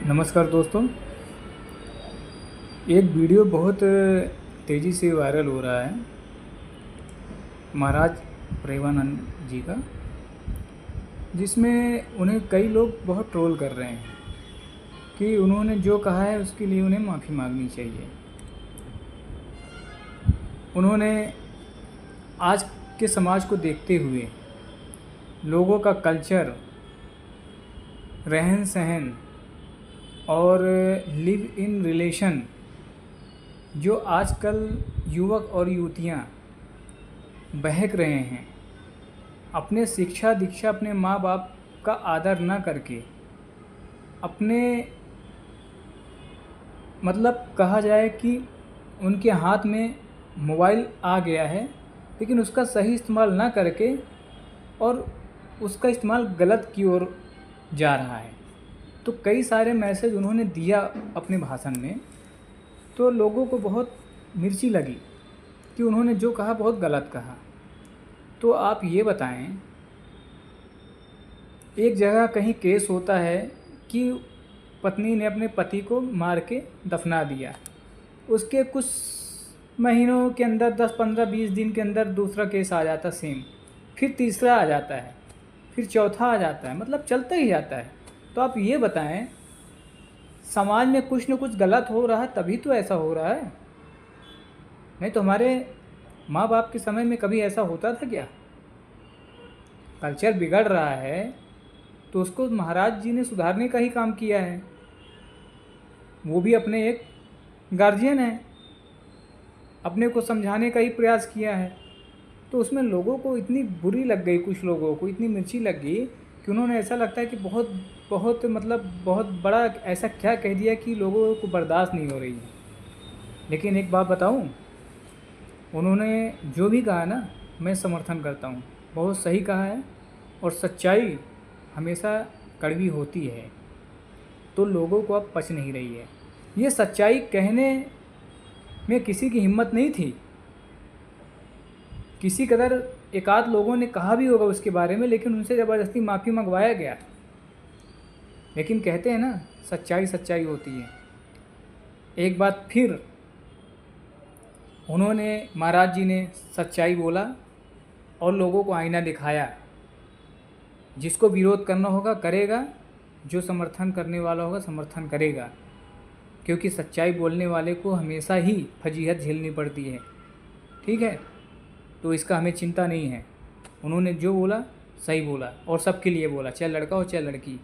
नमस्कार दोस्तों। एक वीडियो बहुत तेज़ी से वायरल हो रहा है महाराज प्रेमानंद जी का, जिसमें उन्हें कई लोग बहुत ट्रोल कर रहे हैं कि उन्होंने जो कहा है उसके लिए उन्हें माफ़ी मांगनी चाहिए। उन्होंने आज के समाज को देखते हुए लोगों का कल्चर, रहन सहन और लिव इन रिलेशन जो आजकल युवक और युवतियां बहक रहे हैं, अपने शिक्षा दीक्षा अपने माँ बाप का आदर न करके, अपने मतलब कहा जाए कि उनके हाथ में मोबाइल आ गया है लेकिन उसका सही इस्तेमाल ना करके और उसका इस्तेमाल गलत की ओर जा रहा है। तो कई सारे मैसेज उन्होंने दिया अपने भाषण में, तो लोगों को बहुत मिर्ची लगी कि उन्होंने जो कहा बहुत गलत कहा। तो आप ये बताएं, एक जगह कहीं केस होता है कि पत्नी ने अपने पति को मार के दफना दिया, उसके कुछ महीनों के अंदर 10, 15, 20 दिन के अंदर दूसरा केस आ जाता सेम, फिर तीसरा आ जाता है, फिर चौथा आ जाता है, मतलब चलता ही जाता है। तो आप ये बताएं, समाज में कुछ न कुछ गलत हो रहा है तभी तो ऐसा हो रहा है, नहीं तो हमारे माँ बाप के समय में कभी ऐसा होता था क्या? कल्चर बिगड़ रहा है तो उसको महाराज जी ने सुधारने का ही काम किया है। वो भी अपने एक गार्जियन है, अपने को समझाने का ही प्रयास किया है। तो उसमें लोगों को इतनी बुरी लग गई, कुछ लोगों को इतनी मिर्ची लग गई कि उन्होंने ऐसा लगता है कि बहुत बहुत मतलब बहुत बड़ा ऐसा क्या कह दिया कि लोगों को बर्दाश्त नहीं हो रही है। लेकिन एक बात बताऊं, उन्होंने जो भी कहा ना, मैं समर्थन करता हूं, बहुत सही कहा है। और सच्चाई हमेशा कड़वी होती है, तो लोगों को अब पच नहीं रही है। ये सच्चाई कहने में किसी की हिम्मत नहीं थी, किसी कदर एकाध लोगों ने कहा भी होगा उसके बारे में, लेकिन उनसे ज़बरदस्ती माफ़ी मंगवाया गया। लेकिन कहते हैं ना, सच्चाई सच्चाई होती है। एक बात फिर उन्होंने, महाराज जी ने सच्चाई बोला और लोगों को आईना दिखाया। जिसको विरोध करना होगा करेगा, जो समर्थन करने वाला होगा समर्थन करेगा, क्योंकि सच्चाई बोलने वाले को हमेशा ही फजीहत झेलनी पड़ती है। ठीक है, तो इसका हमें चिंता नहीं है। उन्होंने जो बोला सही बोला और सबके लिए बोला, चाहे लड़का हो चाहे लड़की।